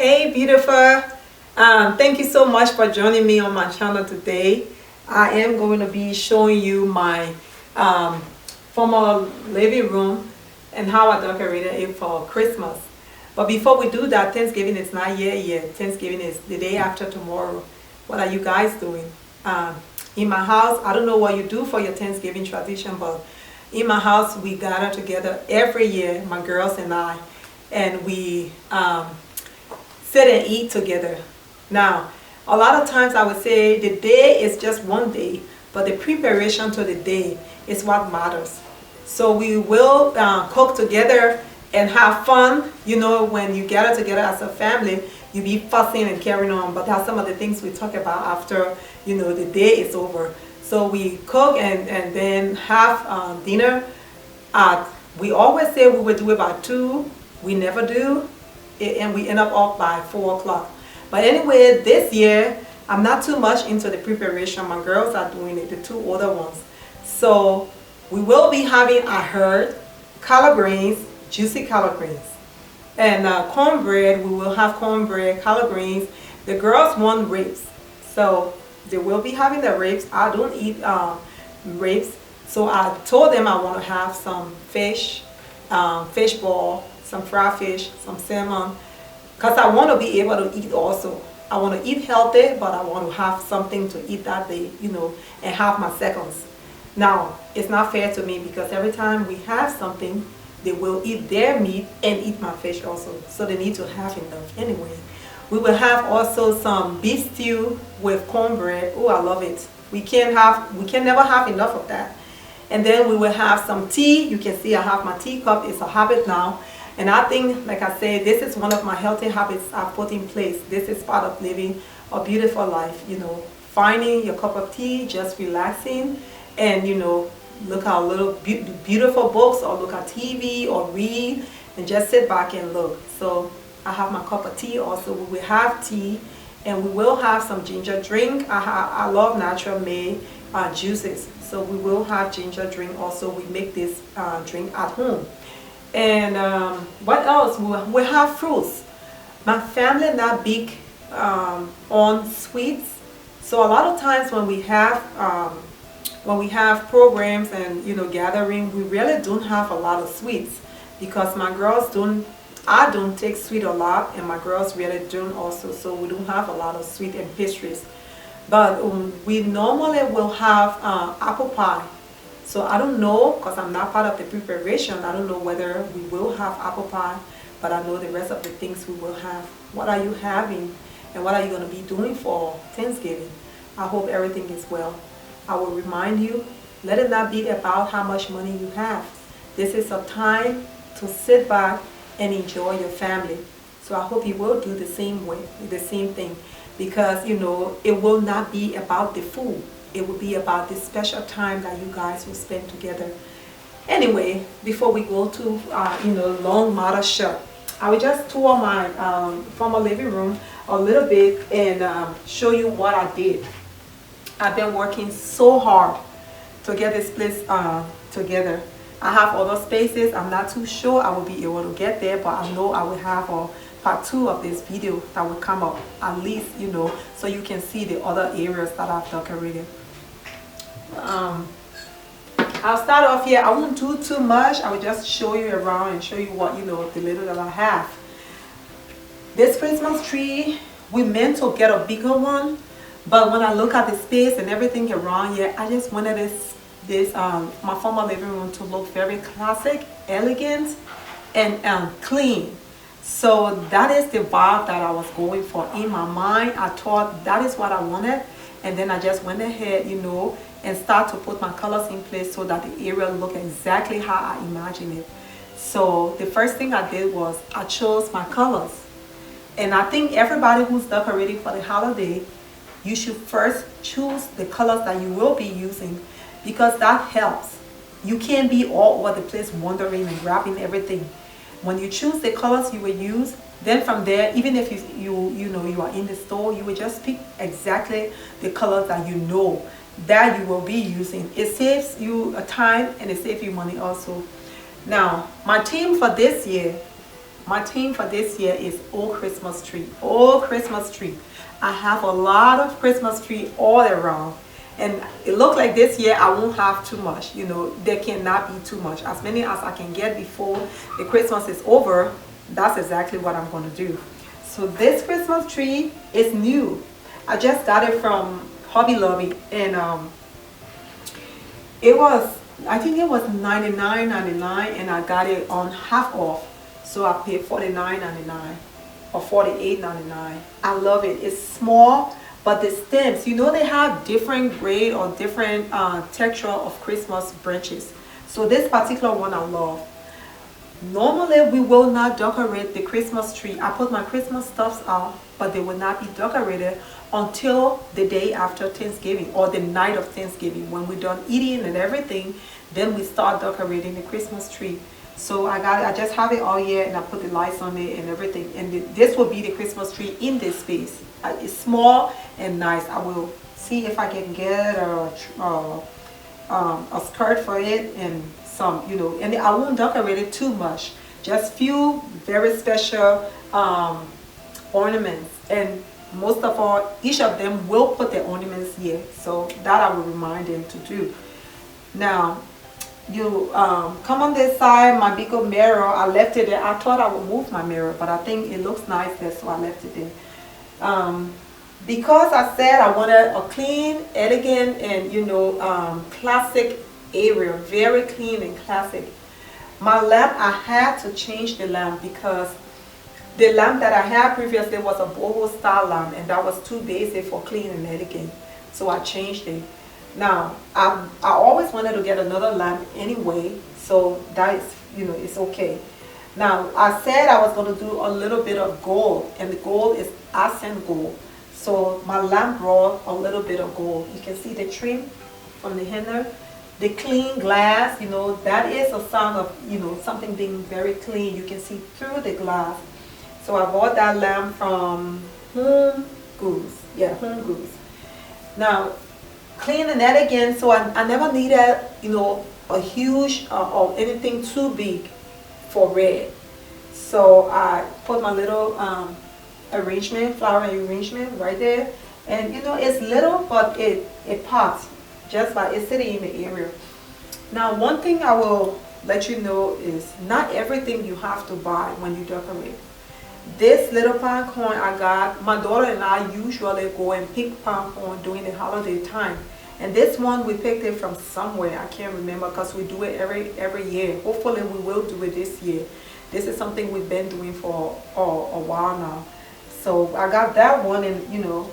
Hey, beautiful. Thank you so much for joining me on my channel today. I am going to be showing you my formal living room and how I decorated it for Christmas. But before we do that, Thanksgiving is not yet. Thanksgiving is the day after tomorrow. What are you guys doing? In my house, I don't know what you do for your Thanksgiving tradition, but in my house, we gather together every year, my girls and we sit and eat together. Now, a lot of times I would say the day is just one day, but the preparation to the day is what matters. So we will cook together and have fun. You know, when you gather together as a family, you be fussing and carrying on, but that's some of the things we talk about after, you know, the day is over. So we cook and then have dinner. We always say we would do it by 2. We never do, and we end up off by 4 o'clock. But anyway, this year, I'm not too much into the preparation. My girls are doing it, the 2 older ones. So we will be having, I heard, collard greens, juicy collard greens. And cornbread, we will have cornbread, collard greens. The girls want ribs. So they will be having the ribs. I don't eat ribs. So I told them I want to have some fish, fish ball, some fried fish, some salmon, because I want to be able to eat also. I want to eat healthy, but I want to have something to eat that day, you know, and have my seconds. Now, it's not fair to me because every time we have something, they will eat their meat and eat my fish also. So they need to have enough anyway. We will have also some beef stew with cornbread. Oh, I love it. We can never have enough of that. And then we will have some tea. You can see I have my teacup. It's a habit now. And I think, like I said, this is one of my healthy habits I've put in place. This is part of living a beautiful life, you know, finding your cup of tea, just relaxing, and, you know, look at little beautiful books or look at TV or read and just sit back and look. So I have my cup of tea also. We will have tea and we will have some ginger drink. I love natural made juices. So we will have ginger drink also. We make this drink at home. And what else? We have fruits. My family not big on sweets, so a lot of times when we have programs and, you know, gathering, we really don't have a lot of sweets because my girls don't. I don't take sweet a lot, and my girls really don't also. So we don't have a lot of sweet and pastries. But we normally will have apple pie. So I don't know, because I'm not part of the preparation, I don't know whether we will have apple pie, but I know the rest of the things we will have. What are you having and what are you going to be doing for Thanksgiving? I hope everything is well. I will remind you, let it not be about how much money you have. This is a time to sit back and enjoy your family. So I hope you will do the same way, the same thing, because, you know, it will not be about the food. It will be about this special time that you guys will spend together. Anyway, before we go to, you know, long matter short, I will just tour my former living room a little bit and show you what I did. I've been working so hard to get this place together. I have other spaces. I'm not too sure I will be able to get there, but I know I will have a part 2 of this video that will come up, at least, you know, so you can see the other areas that I've decorated. I'll start off here. I won't do too much. I will just show you around and show you what, you know, the little that I have. This Christmas tree, we meant to get a bigger one, but when I look at the space and everything around here, I just wanted my former living room to look very classic, elegant, and clean. So that is the vibe that I was going for. In my mind, I thought that is what I wanted, and then I just went ahead, you know, and start to put my colors in place so that the area look exactly how I imagined it. So the first thing I did was I chose my colors. And I think everybody who's decorating for the holiday, you should first choose the colors that you will be using, because that helps. You can't be all over the place wandering and grabbing everything. When you choose the colors you will use, then from there, even if you know you are in the store, you will just pick exactly the colors that you know that you will be using. It saves you time and it saves you money also. Now, my theme for this year My theme for this year is Oh Christmas Tree. Oh Christmas Tree. I have a lot of Christmas tree all around. And it looks like this year I won't have too much. You know, there cannot be too much. As many as I can get before the Christmas is over, that's exactly what I'm going to do. So this Christmas tree is new. I just got it from Hobby Lobby, and it was, I think it was $99.99, and I got it on half off. So I paid $49.99 or $48.99. I love it. It's small, but the stems, you know, they have different grade or different texture of Christmas branches. So this particular one I love. Normally we will not decorate the Christmas tree. I put my Christmas stuffs out, but they will not be decorated until the day after Thanksgiving or the night of Thanksgiving. When we're done eating and everything, then we start decorating the Christmas tree. So I just have it all year, and I put the lights on it and everything. And this will be the Christmas tree in this space. It's small and nice. I will see if I can get a skirt for it and some, you know, and I won't decorate it too much. Just few very special ornaments, and most of all, each of them will put their ornaments here. So that I will remind them to do. Now, you come on this side, my big old mirror, I left it there. I thought I would move my mirror, but I think it looks nice there, so I left it there. Because I said I wanted a clean, elegant, and, you know, classic area, very clean and classic. My lamp, I had to change the lamp because the lamp that I had previously was a boho style lamp, and that was too basic for clean and elegant, so I changed it. Now, I always wanted to get another lamp anyway, so that is, you know, it's okay. Now, I said I was going to do a little bit of gold, and the gold is accent gold. So my lamp brought a little bit of gold. You can see the trim from the handle, the clean glass, you know, that is a sign of, you know, something being very clean. You can see through the glass. So I bought that lamp from Home Goods. Yeah, Home Goods. Now, clean and elegant, so I never needed, you know, a huge or anything too big for red. So I put my little arrangement, flower arrangement right there, and you know, it's little, but it pops just by it's sitting in the area. Now, one thing I will let you know is not everything you have to buy when you decorate. This little pine cone I got, my daughter and I usually go and pick pine cone during the holiday time. And this one we picked it from somewhere, I can't remember, because we do it every year. Hopefully we will do it this year. This is something we've been doing for a while now. So I got that one, and you know,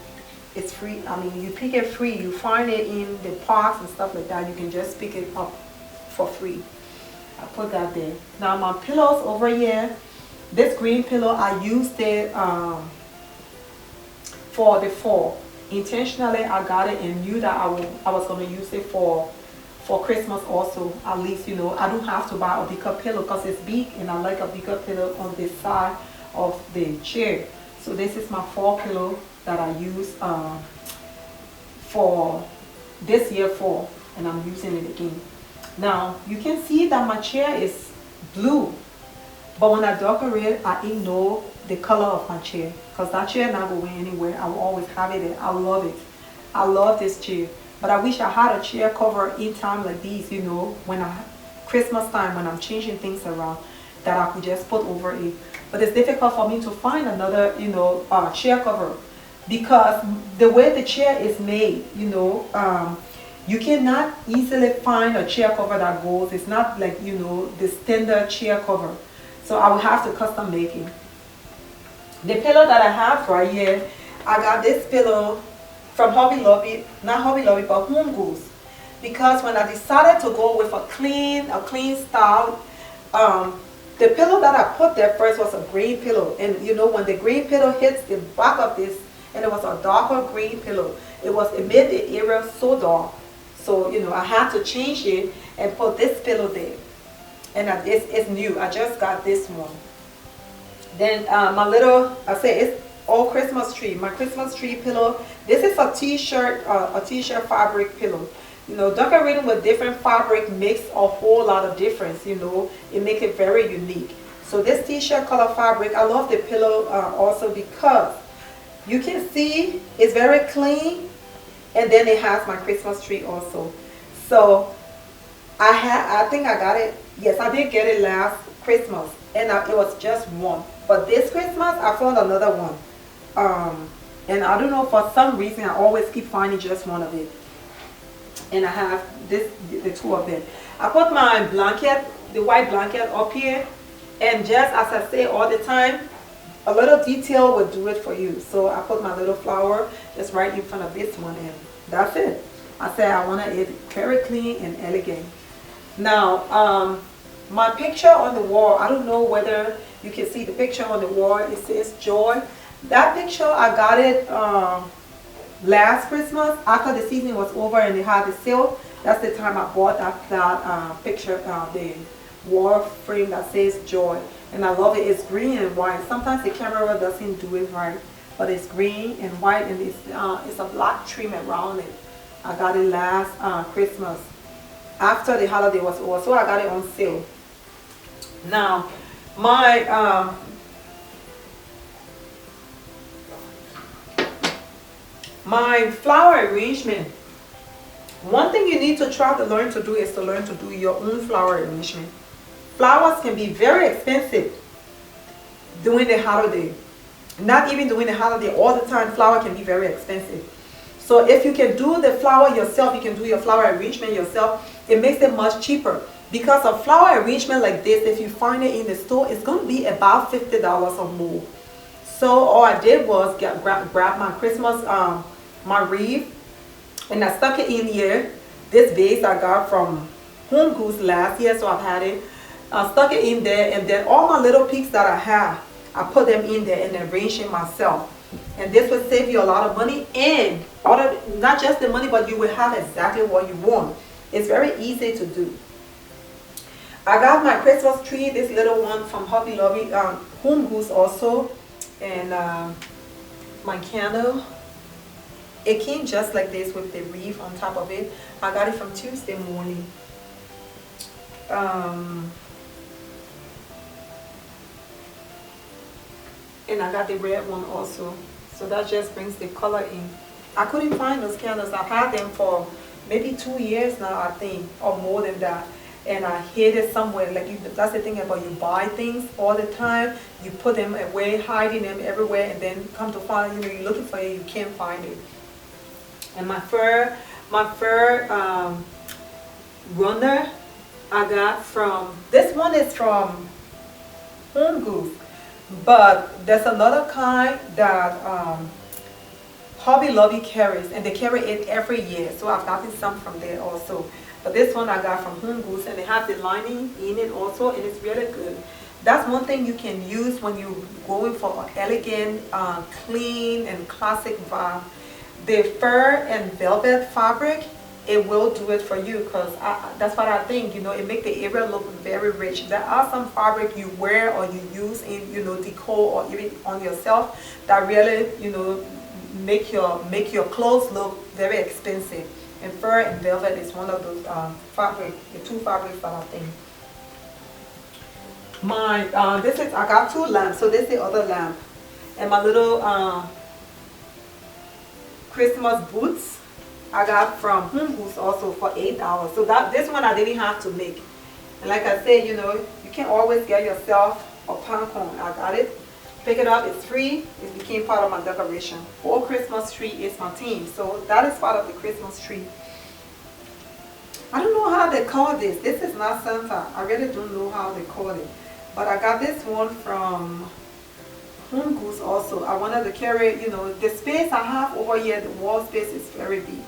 it's free. I mean, you pick it free. You find it in the parks and stuff like that. You can just pick it up for free. I put that there. Now my pillows over here, this green pillow, I used it for the fall. Intentionally, I got it and knew that I was going to use it for Christmas also. At least, you know, I don't have to buy a bigger pillow because it's big, and I like a bigger pillow on this side of the chair. So this is my fall pillow that I use for this year fall, and I'm using it again. Now, you can see that my chair is blue, but when I decorate, I ignore the color of my chair because that chair not going anywhere. I will always have it there. I love it. I love this chair, but I wish I had a chair cover in time like these, you know, when Christmas time, when I'm changing things around, that I could just put over it. But it's difficult for me to find another, you know, chair cover because the way the chair is made, you know, you cannot easily find a chair cover that goes. It's not like, you know, the standard chair cover. So I will have to custom make it. The pillow that I have right here, I got this pillow from Hobby Lobby, not Hobby Lobby, but Home Goods. Because when I decided to go with a clean style, the pillow that I put there first was a green pillow. And you know, when the green pillow hits the back of this, and it was a darker green pillow, it made the area so dark. So, you know, I had to change it and put this pillow there. And it's new. I just got this one. Then my little, I say it's all Christmas tree. My Christmas tree pillow. This is a t-shirt fabric pillow. You know, decorating with different fabric makes a whole lot of difference. You know, it makes it very unique. So this t-shirt color fabric, I love the pillow also because you can see it's very clean, and then it has my Christmas tree also. So I think I got it. Yes, I did get it last Christmas, and it was just one. But this Christmas, I found another one. And I don't know, for some reason, I always keep finding just one of it. And I have the two of them. I put my blanket, the white blanket up here, and just as I say all the time, a little detail will do it for you. So I put my little flower just right in front of this one, and that's it. I said I want it very clean and elegant. Now, my picture on the wall, I don't know whether you can see the picture on the wall. It says joy. That picture, I got it last Christmas after the season was over and they had the sale. That's the time I bought that picture, the wall frame that says joy. And I love it. It's green and white. Sometimes the camera doesn't do it right, but it's green and white, and it's a black trim around it. I got it last Christmas after the holiday was over, so I got it on sale. Now, my flower arrangement. One thing you need to try to learn to do is to learn to do your own flower arrangement. Flowers can be very expensive during the holiday. Not even during the holiday, all the time, flower can be very expensive. So if you can do the flower yourself, you can do your flower arrangement yourself, it makes it much cheaper. Because a flower arrangement like this, if you find it in the store, it's going to be about $50 or more. So all I did was grab my Christmas, my wreath, and I stuck it in here. This vase I got from Home Goods last year, so I've had it. I stuck it in there, and then all my little pieces that I have, I put them in there and arrange it myself. And this will save you a lot of money, and not just the money, but you will have exactly what you want. It's very easy to do. I got my Christmas tree, this little one from Hobby Lobby, Home Goods also, and my candle. It came just like this with the wreath on top of it. I got it from Tuesday morning. And I got the red one also. So that just brings the color in. I couldn't find those candles. I've had them for maybe 2 years now, I think, or more than that. And I hid it somewhere. Like that's the thing about you buy things all the time. You put them away, hiding them everywhere, and then come to find, you're looking for it, you can't find it. And my fur runner, I got from, this one is from Home Goods, but there's another kind that Hobby Lobby carries, and they carry it every year, so I've gotten some from there also. But this one I got from Home Goods, and they have the lining in it also, and it's really good. That's one thing you can use when you're going for an elegant, clean, and classic vibe. The fur and velvet fabric, it will do it for you, because that's what I think, you know, it makes the area look very rich. There are some fabric you wear or you use in, you know, decor or even on yourself that really, you know, make your clothes look very expensive. And fur and velvet is one of those fabric, the two fabrics that I think. I got two lamps, so this is the other lamp. And my little Christmas boots I got from Home Goods also for $8. So this one I didn't have to make. And like I said, you know, you can always get yourself a pine cone. I got it. Pick it up, it's free. It became part of my decoration. Whole Christmas tree is my theme. So that is part of the Christmas tree. I don't know how they call this. This is not Santa. I really don't know how they call it. But I got this one from Home Goods also. I wanted to carry, you know, the space I have over here, the wall space is very big.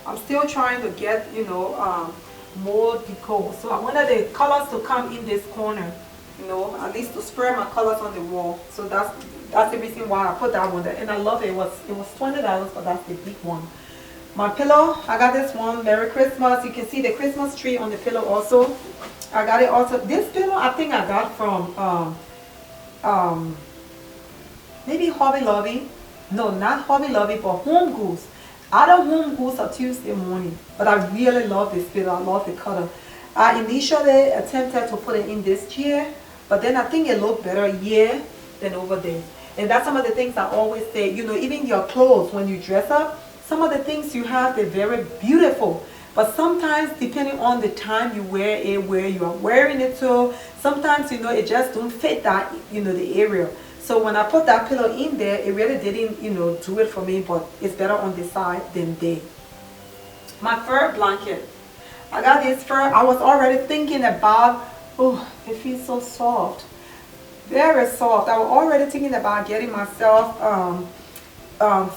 I'm still trying to get, you know, more decor. So I wanted the colors to come in this corner, you know, at least to spread my colors on the wall. So that's the reason why I put that one there. And I love it. It was $20, but that's the big one. My pillow, I got this one, Merry Christmas. You can see the Christmas tree on the pillow also. I got it also. This pillow I think I got from maybe Hobby Lobby. No, not Hobby Lobby, but Home Goods. Either Home Goods or Tuesday morning. But I really love this pillow. I love the color. I initially attempted to put it in this chair, but then I think it looked better here than over there. And that's some of the things I always say, you know, even your clothes, when you dress up, some of the things you have, they're very beautiful. But sometimes, depending on the time you wear it, where you are wearing it to, sometimes, you know, it just don't fit that, you know, the area. So when I put that pillow in there, it really didn't, you know, do it for me, but it's better on this side than there. My fur blanket. I got this fur. I was already thinking about, oh, it feels so soft. Very soft. I was already thinking about getting myself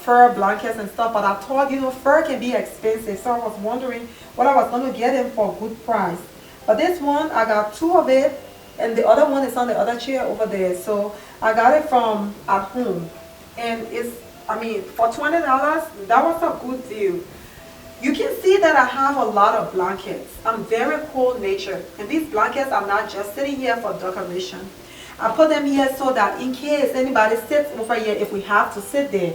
fur blankets and stuff, but I thought, you know, fur can be expensive, so I was wondering what I was going to get them for a good price. But this one, I got 2 of it, and the other one is on the other chair over there. So I got it from at home, and it's, I mean, for $20, that was a good deal. You can see that I have a lot of blankets. I'm very cold natured, and these blankets are not just sitting here for decoration. I put them here so that in case anybody sits over here, if we have to sit there,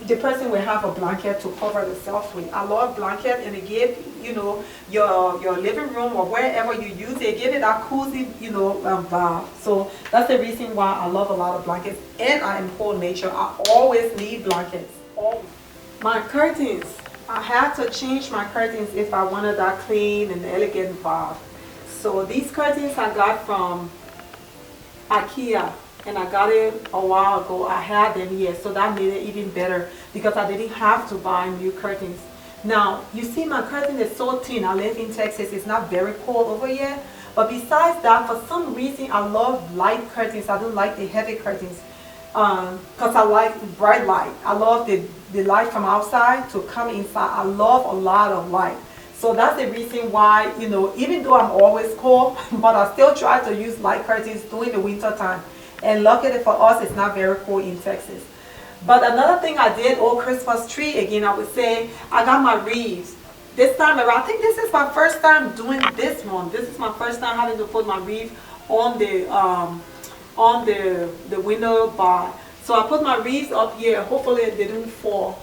the person will have a blanket to cover themselves with. I love blankets, and it give, you know, your living room or wherever you use it, give it that cozy, you know, vibe. So that's the reason why I love a lot of blankets, and I am cold nature. I always need blankets. Always. My curtains. I had to change my curtains if I wanted that clean and elegant vibe. So these curtains I got from IKEA, and I got it a while ago. I had them here, so that made it even better because I didn't have to buy new curtains. Now, you see my curtain is so thin. I live in Texas. It's not very cold over here. But besides that, for some reason, I love light curtains. I don't like the heavy curtains because I like bright light. I love the light from outside to come inside. I love a lot of light. So that's the reason why, you know, even though I'm always cold, but I still try to use light curtains during the winter time. And luckily for us, it's not very cold in Texas. But another thing I did, Christmas tree, again, I would say, I got my wreaths. This time around, I think this is my first time doing this one. This is my first time having to put my wreath on the window bar. So I put my wreaths up here. Hopefully they don't fall.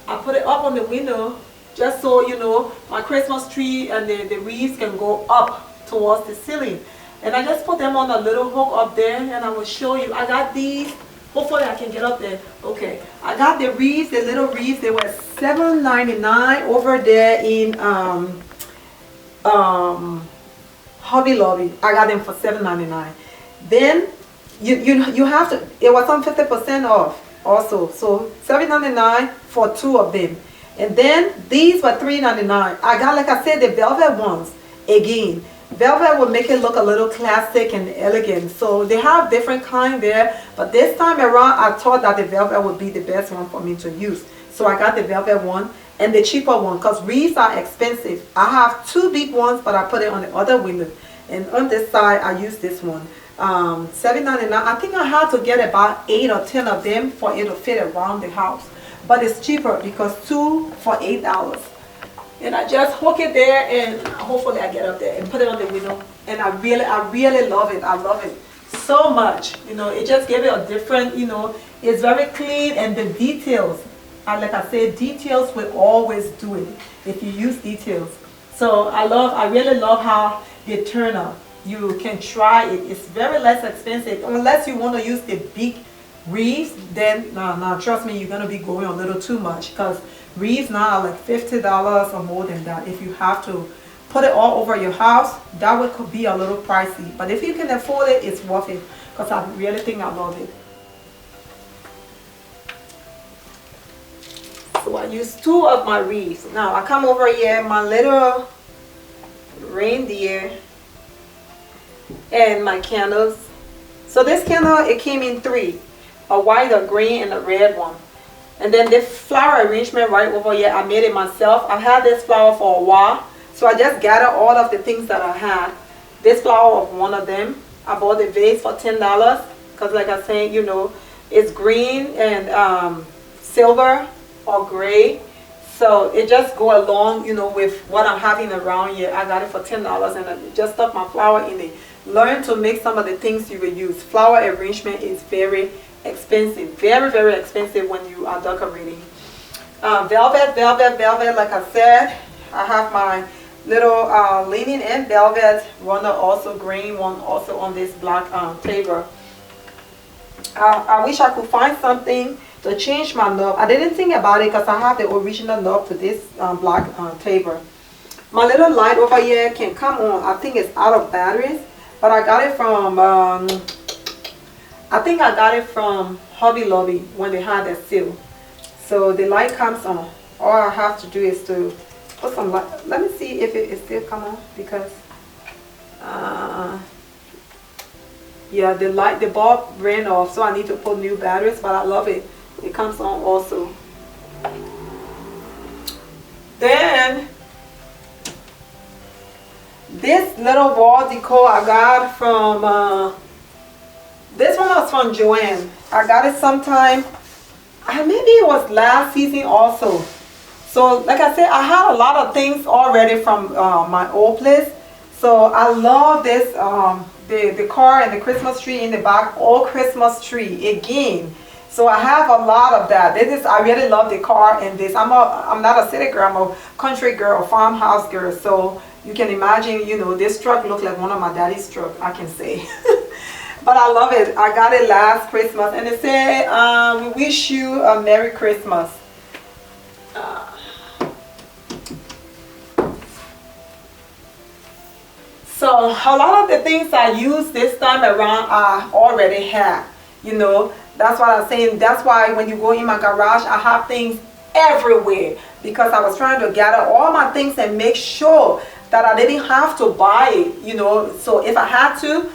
I put it up on the window just so, you know, my Christmas tree and the wreaths can go up towards the ceiling. And I just put them on a little hook up there, and I will show you. I got these. Hopefully I can get up there. Okay. I got the wreaths, the little wreaths. They were $7.99 over there in Hobby Lobby. I got them for $7.99. Then you have to, it was on 50% off also. So $7.99 for 2 of them. And then these were $3.99. I got, like I said, the velvet ones. Again, velvet will make it look a little classic and elegant. So they have different kind there. But this time around, I thought that the velvet would be the best one for me to use. So I got the velvet one and the cheaper one, because wreaths are expensive. I have 2 big ones, but I put it on the other window. And on this side, I use this one. $7.99. I think I had to get about 8 or 10 of them for it to fit around the house. But it's cheaper because 2 for $8. And I just hook it there, and hopefully I get up there and put it on the window. And I really love it. I love it so much. You know, it just gave it a different, you know, it's very clean, and the details, like I said, details will always do it if you use details. So I really love how they turn out. You can try it. It's very less expensive, unless you want to use the big wreaths. Then no, trust me, you're gonna be going a little too much, because wreaths now are like $50 or more than that. If you have to put it all over your house, that could be a little pricey. But if you can afford it, it's worth it, because I really think I love it. So I use 2 of my wreaths. Now I come over here, my little reindeer and my candles. So this candle, it came in 3. A white, a green, and a red one. And then the flower arrangement right over here, I made it myself. I've had this flower for a while, so I just gathered all of the things that I had. This flower was one of them. I bought the vase for $10 because, like I said, you know, it's green and silver or gray. So it just go along, you know, with what I'm having around here. I got it for $10, and I just stuck my flower in it. Learn to make some of the things you will use. Flower arrangement is very expensive, very expensive when you are decorating. Velvet, like I said. I have my little linen and velvet, one are also green, one also on this black table. I wish I could find something to change my knob. I didn't think about it because I have the original knob to this black table. My little light over here can come on. I think it's out of batteries, but I got it from I think I got it from Hobby Lobby when they had that sale. So the light comes on. All I have to do is to put some light. Let me see if it is still come on, because yeah, the bulb ran off, so I need to put new batteries, but I love it. It comes on also. Then this little wall decor I got from this one was from Joanne. I got it sometime, maybe it was last season also. So like I said, I had a lot of things already from my old place. So I love this the car and the Christmas tree in the back, all Christmas tree again. So I have a lot of that. I really love the car and this. I'm not a city girl, I'm a country girl, a farmhouse girl. So you can imagine, you know, this truck looked like one of my daddy's truck, I can say. But I love it. I got it last Christmas, and it said, "We wish you a Merry Christmas." So a lot of the things I use this time around I already have. You know, that's what I'm saying. That's why when you go in my garage, I have things everywhere, because I was trying to gather all my things and make sure that I didn't have to buy it. You know, so if I had to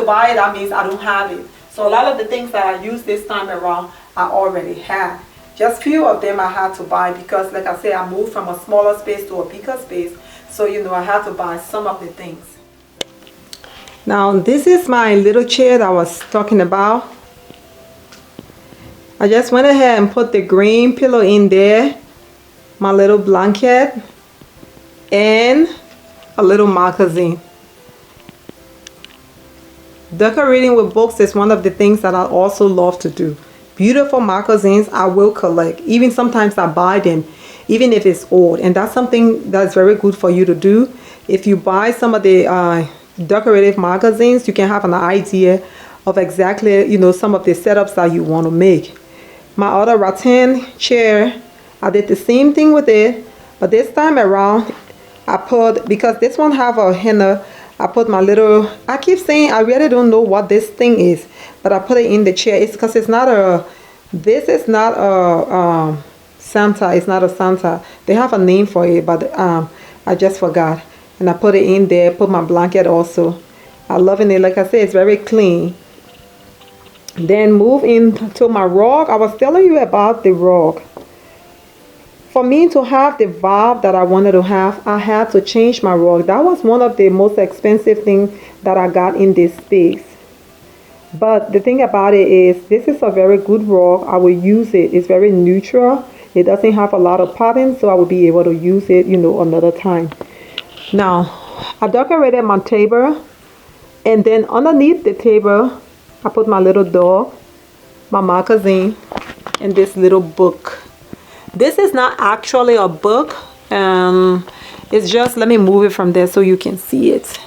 buy it, that means I don't have it. So a lot of the things that I use this time around, I already have. Just few of them I had to buy, because like I said, I moved from a smaller space to a bigger space. So, you know, I had to buy some of the things. Now, this is my little chair that I was talking about. I just went ahead and put the green pillow in there, my little blanket, and a little magazine. Decorating with books is one of the things that I also love to do. Beautiful magazines I will collect. Even sometimes I buy them, even if it's old. And that's something that's very good for you to do. If you buy some of the decorative magazines, you can have an idea of exactly, you know, some of the setups that you want to make. My other rattan chair, I did the same thing with it, but this time around I put, because this one have a henna, I put my little, I keep saying I really don't know what this thing is, but I put it in the chair. It's because it's not a, this is not a Santa. It's not a Santa. They have a name for it, but I just forgot. And I put it in there, put my blanket also. I'm loving it. Like I said, it's very clean. Then move into my rug. I was telling you about the rug. For me to have the vibe that I wanted to have, I had to change my rug. That was one of the most expensive things that I got in this space. But the thing about it is, this is a very good rug. I will use it. It's very neutral. It doesn't have a lot of pattern, so I will be able to use it, you know, another time. Now, I decorated my table, and then underneath the table, I put my little dog, my magazine, and this little book. This is not actually a book. It's just, let me move it from there so you can see it.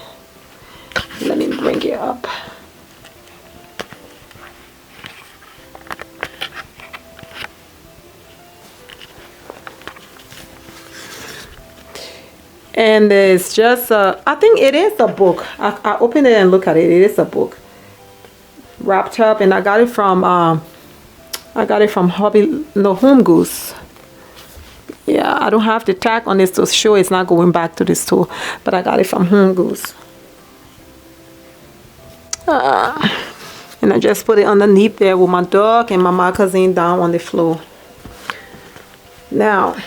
Let me bring it up. And it's just, I think it is a book. I opened it and look at it. It is a book. Wrapped up, and I got it from Home Goods. Yeah, I don't have the tag on this to show it's not going back to the store, but I got it from Home Goods. And I just put it underneath there with my dog and my magazine down on the floor. Now,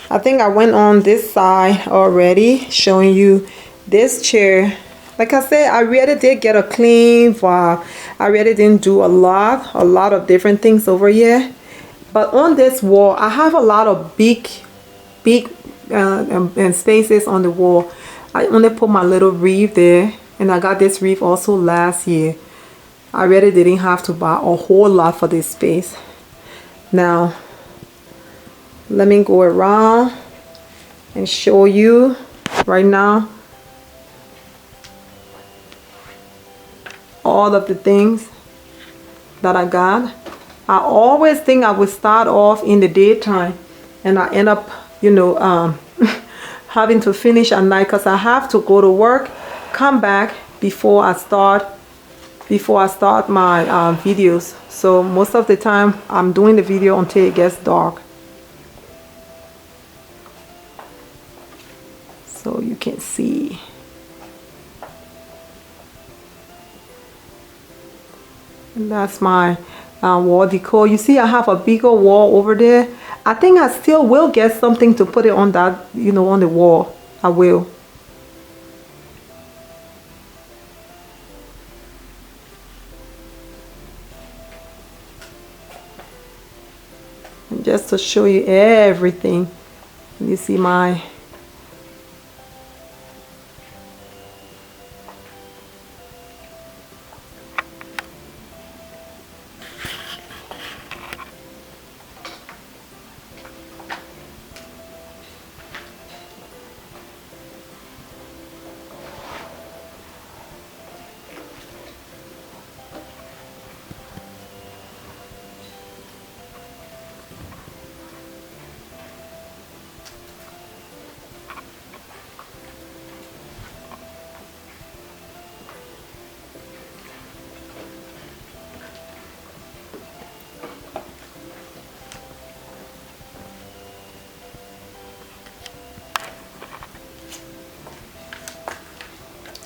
I think I went on this side already, showing you this chair. Like I said, I really did get a clean vibe. I really didn't do a lot of different things over here. But on this wall, I have a lot of big and spaces on the wall. I only put my little wreath there, and I got this wreath also last year. I really didn't have to buy a whole lot for this space. Now, let me go around and show you right now all of the things that I got. I always think I would start off in the daytime, and I end up, you know, having to finish at night because I have to go to work, come back before I start my videos. So most of the time I'm doing the video until it gets dark, so you can see. And that's my wall decor. You see I have a bigger wall over there. I think I still will get something to put it on that, you know, on the wall. I will. And just to show you everything, you see my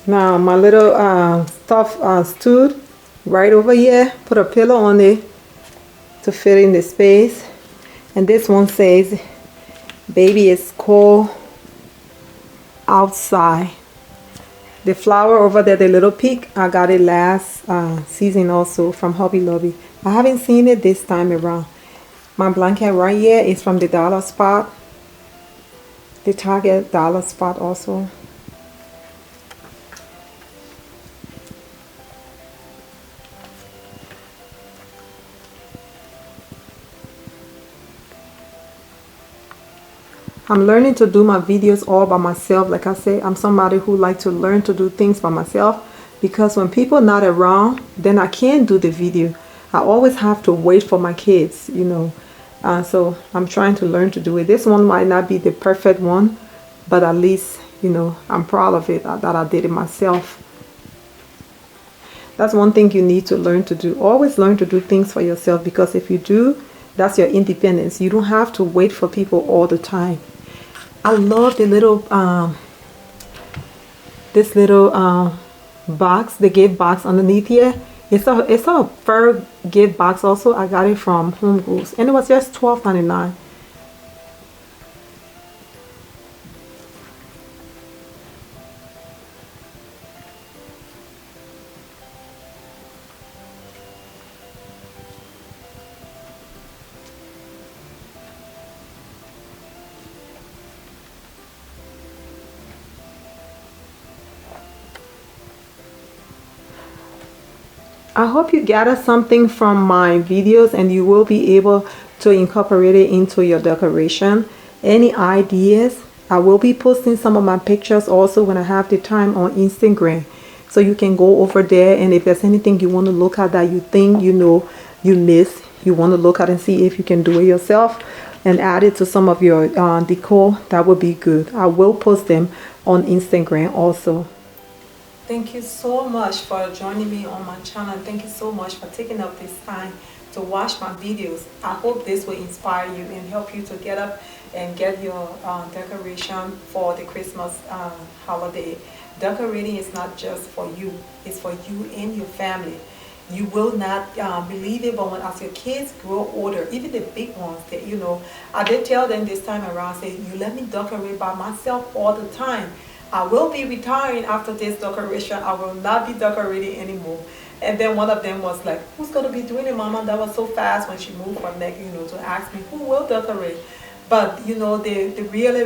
now my little stuff stood right over here. Put a pillow on it to fit in the space. And this one says, "Baby, it's cold outside." The flower over there, the little pig, I got it last season also from Hobby Lobby. I haven't seen it this time around. My blanket right here is from the Dollar Spot, the Target Dollar Spot also. I'm learning to do my videos all by myself. Like I say, I'm somebody who like to learn to do things by myself, because when people not around, then I can't do the video. I always have to wait for my kids, you know. So I'm trying to learn to do it. This one might not be the perfect one, but at least, you know, I'm proud of it that I did it myself. That's one thing you need to learn to do. Always learn to do things for yourself, because if you do, that's your independence. You don't have to wait for people all the time. I love the little this little box, the gift box underneath here. It's a fur gift box also. I got it from Home Goods, and it was just $12.99. I hope you gather something from my videos, and you will be able to incorporate it into your decoration. Any ideas? I will be posting some of my pictures also when I have the time on Instagram, so you can go over there, and if there's anything you want to look at that you think you know you missed, you want to look at and see if you can do it yourself and add it to some of your decor, that would be good. I will post them on Instagram also. Thank you so much for joining me on my channel. Thank you so much for taking up this time to watch my videos. I hope this will inspire you and help you to get up and get your decoration for the Christmas holiday. Decorating is not just for you, it's for you and your family. You will not believe it, but when as your kids grow older, even the big ones, that you know, I did tell them this time around, say, you let me decorate by myself all the time. I will be retiring after this decoration. I will not be decorating anymore. And then one of them was like, who's going to be doing it, Mama? That was so fast when she moved from neck, you know, to ask me, who will decorate? But, you know, they really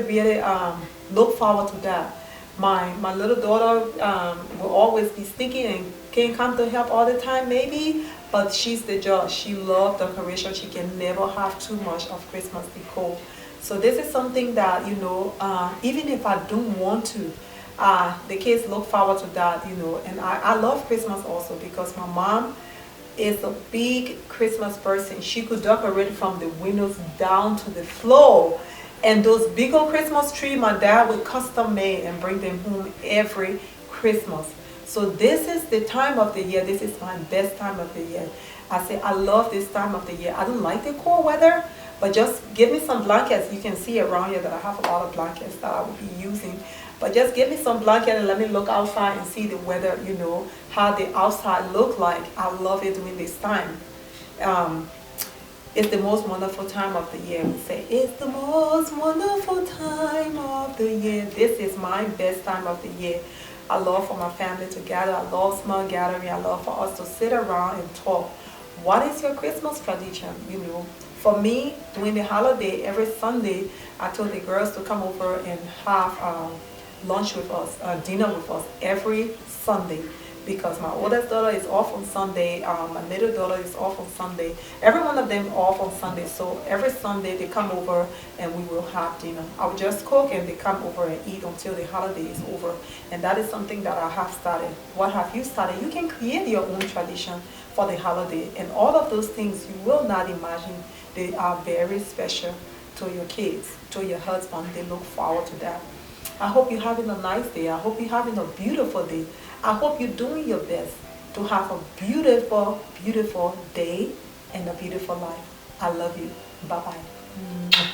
look forward to that. My little daughter will always be sneaky and can't come to help all the time, maybe. But she's the judge. She loves decoration. She can never have too much of Christmas decor. So this is something that, even if I don't want to, the kids look forward to that, and I love Christmas also because my mom is a big Christmas person. She could decorate from the windows down to the floor. And those big old Christmas tree, my dad would custom made and bring them home every Christmas. So this is the time of the year. This is my best time of the year. I say I love this time of the year. I don't like the cold weather, but just give me some blankets. You can see around here that I have a lot of blankets that I will be using. But just give me some blanket and let me look outside and see the weather, how the outside look like. I love it during this time. It's the most wonderful time of the year. We say, it's the most wonderful time of the year. This is my best time of the year. I love for my family to gather. I love small gathering. I love for us to sit around and talk. What is your Christmas tradition? For me, during the holiday, every Sunday, I told the girls to come over and have lunch with us, dinner with us every Sunday, because my oldest daughter is off on Sunday, my middle daughter is off on Sunday, every one of them off on Sunday. So every Sunday they come over and we will have dinner. I will just cook and they come over and eat until the holiday is over. And that is something that I have started. What have you started? You can create your own tradition for the holiday, and all of those things you will not imagine. They are very special to your kids, to your husband. They look forward to that. I hope you're having a nice day. I hope you're having a beautiful day. I hope you're doing your best to have a beautiful, beautiful day and a beautiful life. I love you. Bye-bye.